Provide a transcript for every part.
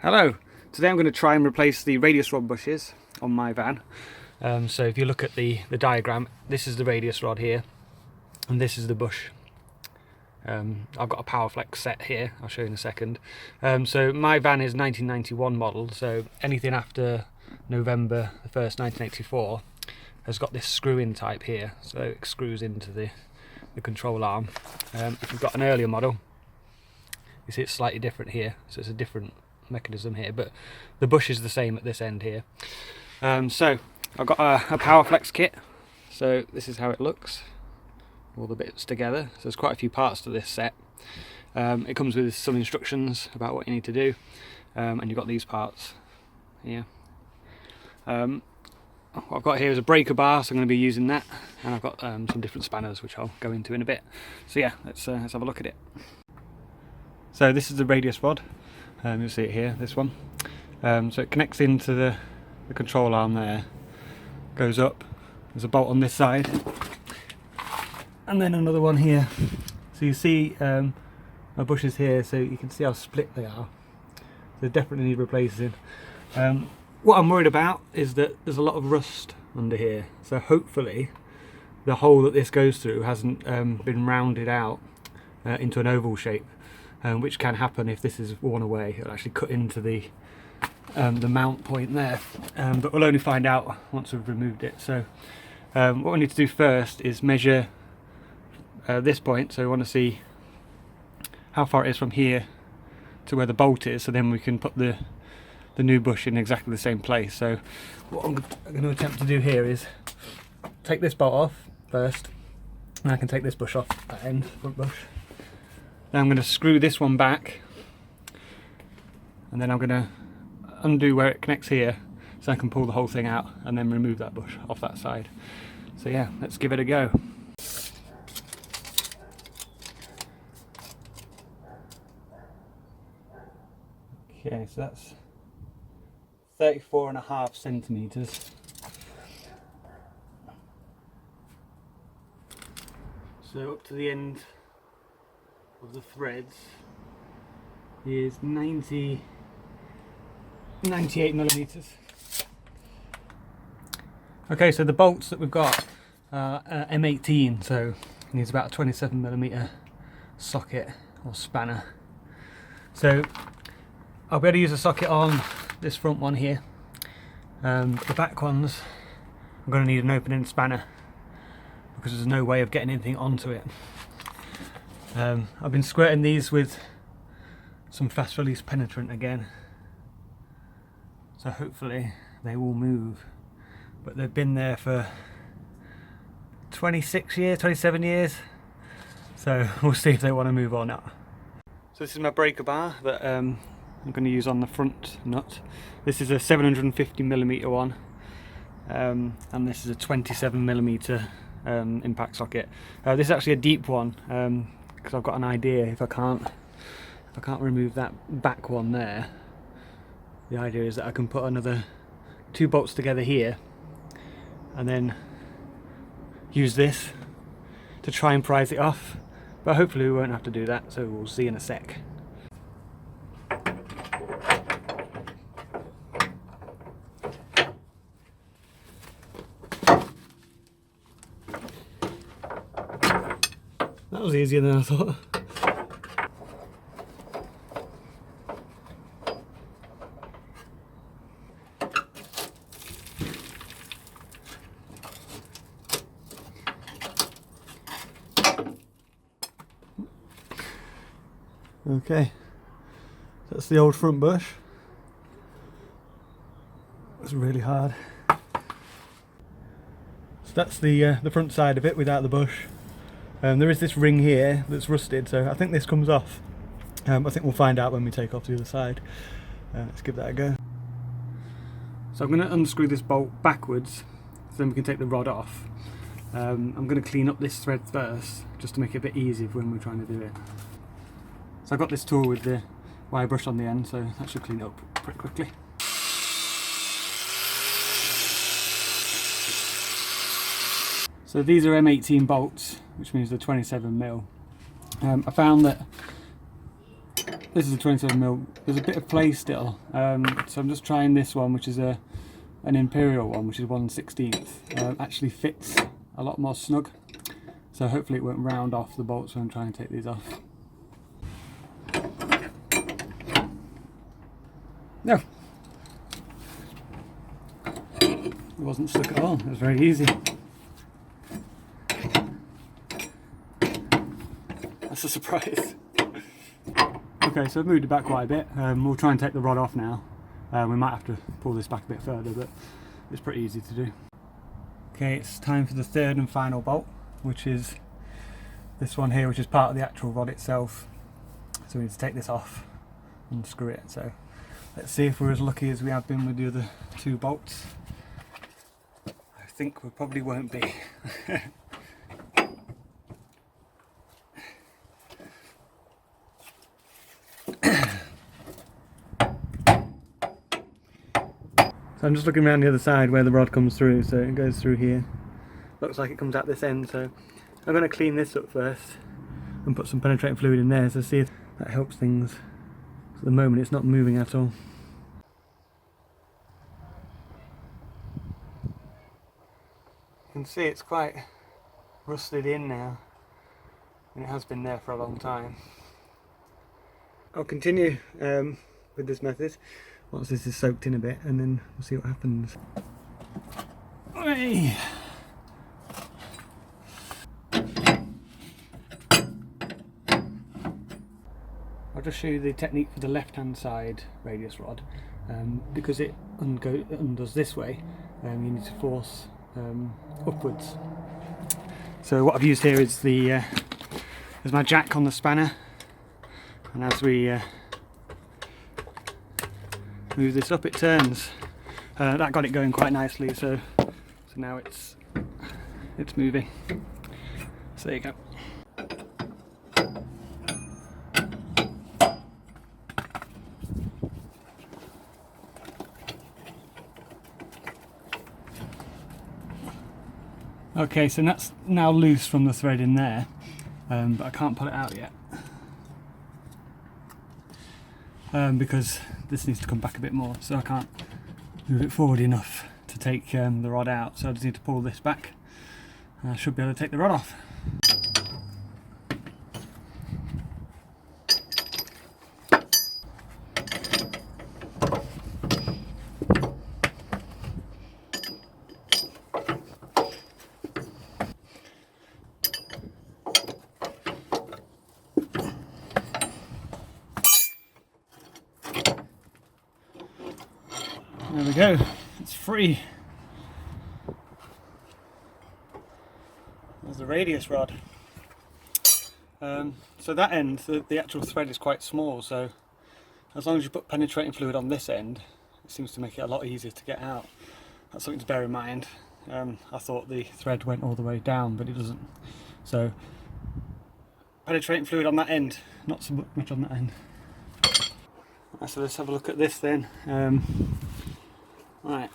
Hello, today I'm going to try and replace the radius rod bushes on my van. So if you look at the diagram, this is the radius rod here and this is the bush. I've got a Powerflex set here, I'll show you in a second. So my van is 1991 model, so anything after November the 1st 1984 has got this screw-in type here, so it screws into the control arm. If you've got an earlier model, you see it's slightly different here, so it's a different mechanism here, but the bush is the same at this end here. So I've got a Powerflex kit, so this is how it looks, all the bits together. So there's quite a few parts to this set. It comes with some instructions about what you need to do, and you've got these parts here. What I've got here is a breaker bar, so I'm going to be using that, and I've got some different spanners which I'll go into in a bit. So yeah, let's have a look at it. So this is the radius rod. You'll see it here, this one. So it connects into the control arm there, goes up, there's a bolt on this side, and then another one here. So you see my bushes here, so you can see how split they are. They definitely need replacing. What I'm worried about is that there's a lot of rust under here, so hopefully the hole that this goes through hasn't been rounded out into an oval shape. Which can happen if this is worn away. It'll actually cut into the mount point there, but we'll only find out once we've removed it. So what we need to do first is measure this point, so we want to see how far it is from here to where the bolt is, so then we can put the new bush in exactly the same place. So what I'm going to attempt to do here is take this bolt off first, and I can take this bush off that end, front bush. Then I'm going to screw this one back, and then I'm going to undo where it connects here, so I can pull the whole thing out and then remove that bush off that side. So yeah, let's give it a go. Okay, so that's 34.5 centimeters. So up to the end of the threads is 98 millimeters. Okay, so the bolts that we've got are M18, so it needs about a 27 millimeter socket or spanner. So I'll be able to use a socket on this front one here. The back ones I'm going to need an open-end spanner because there's no way of getting anything onto it. I've been squirting these with some fast release penetrant again, so hopefully they will move, but they've been there for 26 years, 27 years, so we'll see if they want to move or not. So this is my breaker bar that I'm going to use on the front nut. This is a 750 millimeter one, and this is a 27 millimeter impact socket. This is actually a deep one, because I've got an idea if I can't remove that back one there. The idea is that I can put another 2 bolts together here and then use this to try and prise it off, but hopefully we won't have to do that, so we'll see in a sec. That was easier than I thought. Okay, that's the old front bush. It's really hard. So that's the front side of it without the bush. There is this ring here that's rusted, so I think this comes off. I think we'll find out when we take off the other side. Let's give that a go. So I'm going to unscrew this bolt backwards, so then we can take the rod off. I'm going to clean up this thread first, just to make it a bit easier for when we're trying to do it. So I've got this tool with the wire brush on the end, so that should clean it up pretty quickly. So these are M18 bolts, which means they're 27 mil. I found that this is a 27mm. There's a bit of play still, so I'm just trying this one, which is an Imperial one, which is 1/16. Actually fits a lot more snug, so hopefully it won't round off the bolts when I'm trying to take these off. No, it wasn't stuck at all. It was very easy. That's a surprise. Okay, so I've moved it back quite a bit. We'll try and take the rod off now. We might have to pull this back a bit further, but it's pretty easy to do. Okay, it's time for the third and final bolt, which is this one here, which is part of the actual rod itself. So we need to take this off and screw it. So let's see if we're as lucky as we have been with the other two bolts. I think we probably won't be. So I'm just looking around the other side where the rod comes through, so it goes through here. Looks like it comes out this end, so I'm going to clean this up first and put some penetrating fluid in there to see if that helps things. So at the moment it's not moving at all. You can see it's quite rusted in now, and it has been there for a long time. I'll continue with this method once this is soaked in a bit, and then we'll see what happens. Hey. I'll just show you the technique for the left hand side radius rod. Because it undoes this way, you need to force upwards. So what I've used here is there's my jack on the spanner, and as we move this up, it turns. That got it going quite nicely, so now it's moving. So there you go. Okay, so that's now loose from the thread in there, but I can't pull it out yet because this needs to come back a bit more, so I can't move it forward enough to take the rod out, so I just need to pull this back and I should be able to take the rod off. There we go, it's free. There's the radius rod. So that end, the actual thread is quite small, so as long as you put penetrating fluid on this end, it seems to make it a lot easier to get out. That's something to bear in mind. I thought the thread went all the way down, but it doesn't. So penetrating fluid on that end, not so much on that end. Right, so let's have a look at this then. Right,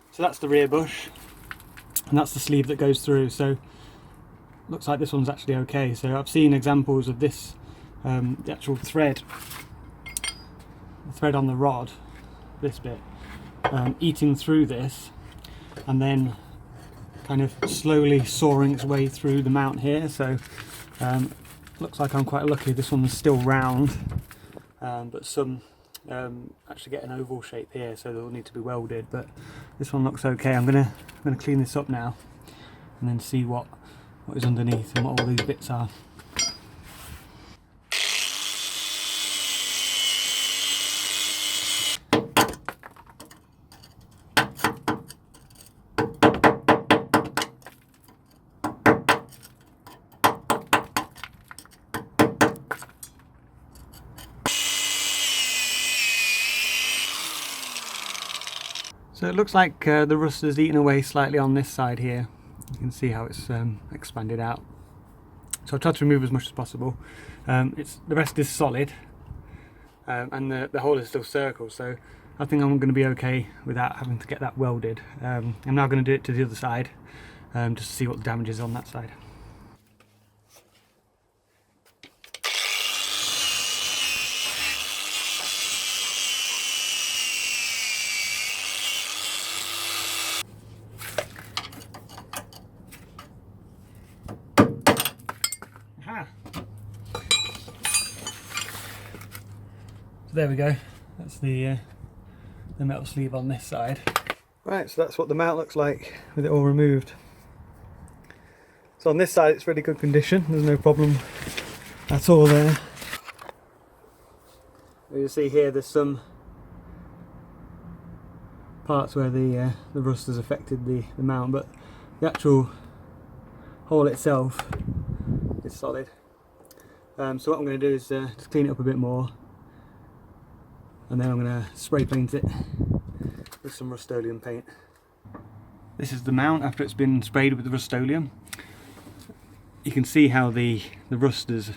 so that's the rear bush, and that's the sleeve that goes through, so looks like this one's actually okay. So I've seen examples of this, the actual thread, the thread on the rod, this bit, eating through this and then kind of slowly sawing its way through the mount here. So looks like I'm quite lucky, this one's still round, but some actually get an oval shape here, so they'll need to be welded, but this one looks okay. I'm gonna clean this up now and then see what is underneath and what all these bits are. So it looks like the rust has eaten away slightly on this side here. You can see how it's expanded out. So I've tried to remove as much as possible. The rest is solid, and the hole is still circle, so I think I'm going to be okay without having to get that welded. I'm now going to do it to the other side, just to see what the damage is on that side. So there we go, that's the metal sleeve on this side. Right, so that's what the mount looks like with it all removed. So on this side it's really good condition, there's no problem at all there. You see here there's some parts where the rust has affected the mount, but the actual hole itself is solid. So what I'm going to do is just clean it up a bit more, and then I'm going to spray paint it with some Rust-Oleum paint. This is the mount after it's been sprayed with the Rust-Oleum. You can see how the rust has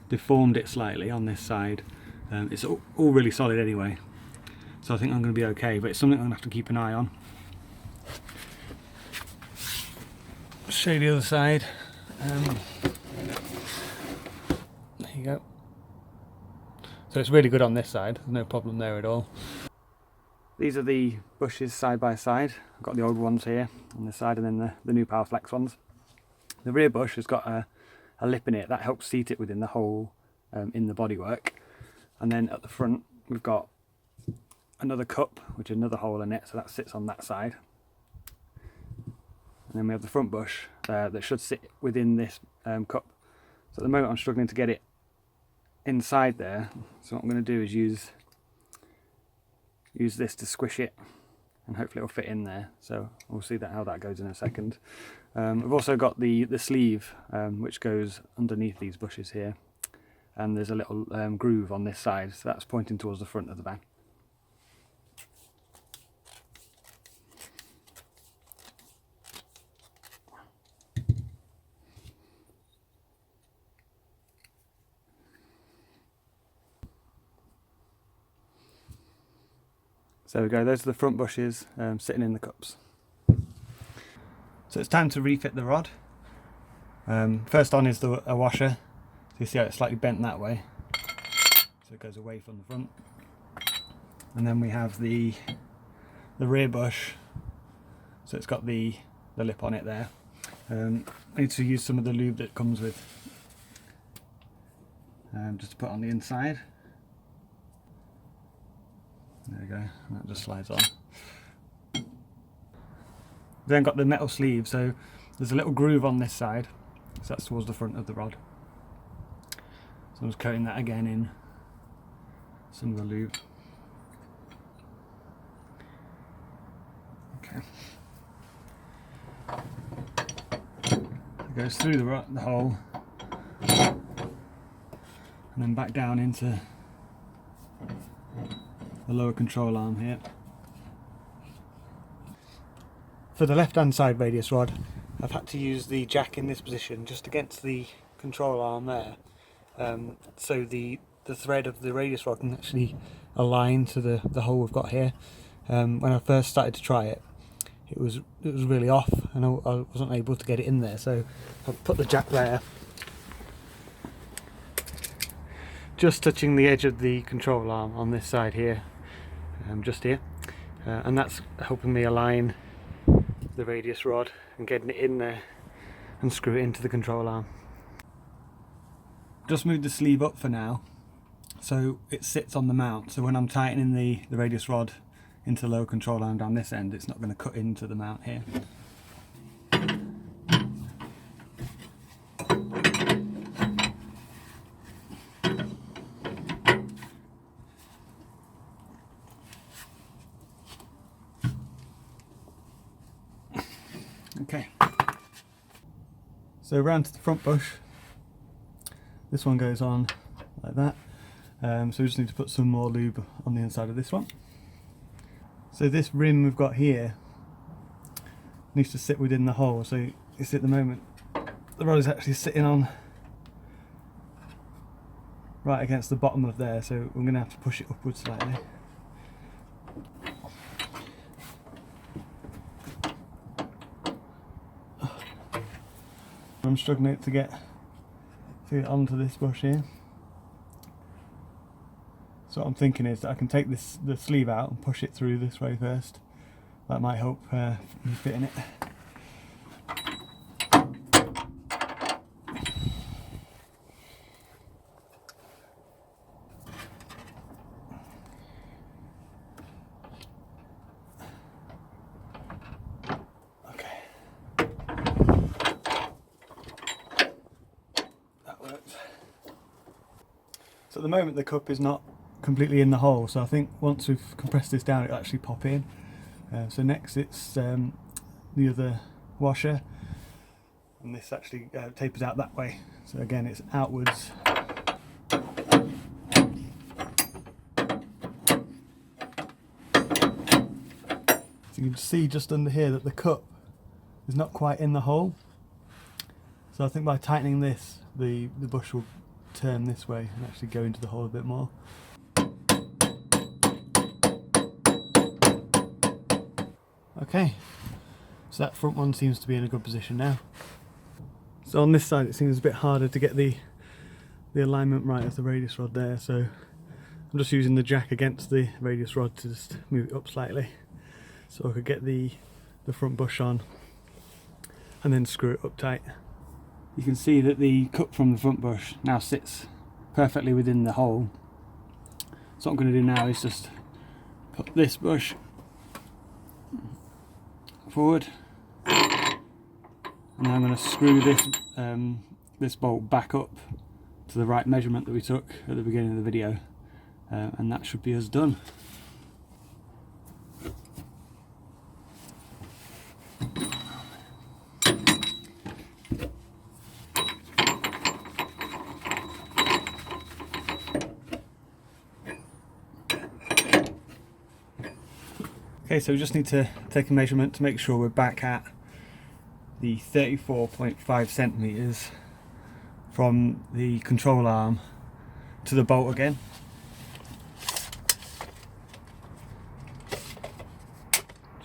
deformed it slightly on this side. It's all really solid anyway, so I think I'm going to be okay, but it's something I'm going to have to keep an eye on. Show you the other side. There you go. So it's really good on this side, there's no problem there at all. These are the bushes side by side. I've got the old ones here on this side, and then the new Powerflex ones. The rear bush has got a lip in it that helps seat it within the hole in the bodywork. And then at the front we've got another cup, which is another hole in it, so that sits on that side. And then we have the front bush that should sit within this cup. So at the moment I'm struggling to get it inside there, so what I'm going to do is use this to squish it, and hopefully it'll fit in there. So we'll see how that goes in a second. I've also got the sleeve which goes underneath these bushes here, and there's a little groove on this side, so that's pointing towards the front of the van. So there we go, those are the front bushes sitting in the cups. So it's time to refit the rod. First on is a washer. So you see how it's slightly bent that way, so it goes away from the front. And then we have the rear bush, so it's got the lip on it there. I need to use some of the lube that comes with, just to put on the inside. There we go, that just slides on. Then got the metal sleeve, so there's a little groove on this side, so that's towards the front of the rod. So I'm just coating that again in some of the lube. Okay. It goes through the hole, and then back down into the lower control arm here. For the left hand side radius rod, I've had to use the jack in this position just against the control arm there, so the thread of the radius rod can actually align to the hole we've got here. When I first started to try it, it was really off, and I wasn't able to get it in there, so I've put the jack there, just touching the edge of the control arm on this side here, just here, and that's helping me align the radius rod and getting it in there and screw it into the control arm. Just moved the sleeve up for now, so it sits on the mount, so when I'm tightening the radius rod into the lower control arm down this end, it's not going to cut into the mount here. Okay, so round to the front bush. This one goes on like that, so we just need to put some more lube on the inside of this one. So this rim we've got here needs to sit within the hole, so you see at the moment the rod is actually sitting on right against the bottom of there, so we're going to have to push it upwards slightly. I'm struggling to get onto this bush here. So what I'm thinking is that I can take the sleeve out and push it through this way first. That might help me fit in it. the moment the cup is not completely in the hole, so I think once we've compressed this down it'll actually pop in. So next it's the other washer, and this actually tapers out that way, so again it's outwards. So you can see just under here that the cup is not quite in the hole, so I think by tightening this the bush will turn this way and actually go into the hole a bit more. Okay, so that front one seems to be in a good position now. So on this side it seems a bit harder to get the alignment right of the radius rod there, so I'm just using the jack against the radius rod to just move it up slightly so I could get the front bush on and then screw it up tight. You can see that the cup from the front bush now sits perfectly within the hole. So what I'm going to do now is just put this bush forward, and then I'm going to screw this this bolt back up to the right measurement that we took at the beginning of the video, and that should be us done. Okay, so we just need to take a measurement to make sure we're back at the 34.5 centimeters from the control arm to the bolt again.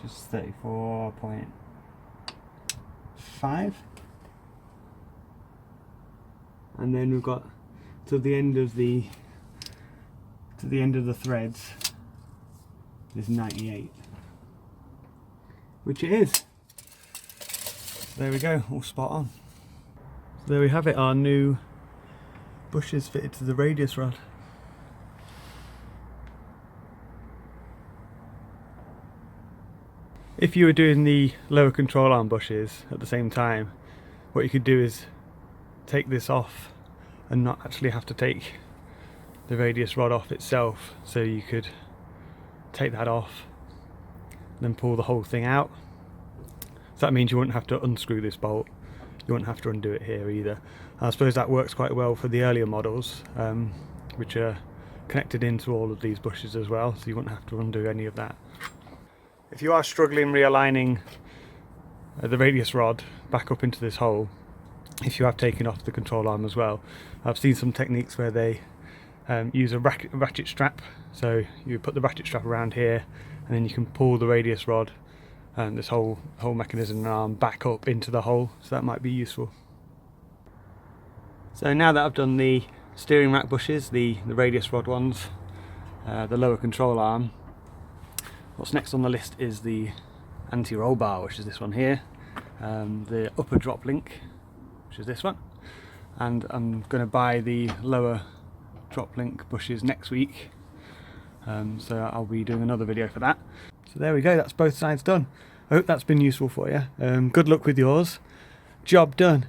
Just 34.5, and then we've got to the end of the threads is 98. Which it is. There we go, all spot on. So there we have it, our new bushes fitted to the radius rod. If you were doing the lower control arm bushes at the same time, what you could do is take this off and not actually have to take the radius rod off itself. So you could take that off, then pull the whole thing out. So that means you wouldn't have to unscrew this bolt, you wouldn't have to undo it here either. I suppose that works quite well for the earlier models, which are connected into all of these bushes as well, so you wouldn't have to undo any of that. If you are struggling realigning the radius rod back up into this hole, if you have taken off the control arm as well, I've seen some techniques where they use a ratchet strap. So you put the ratchet strap around here, and then you can pull the radius rod and this whole mechanism and arm back up into the hole, so that might be useful. So now that I've done the steering rack bushes, the radius rod ones, the lower control arm, what's next on the list is the anti-roll bar, which is this one here, the upper drop link, which is this one, and I'm going to buy the lower drop link bushes next week. So I'll be doing another video for that. So there we go, that's both sides done. I hope that's been useful for you. Good luck with yours. Job done.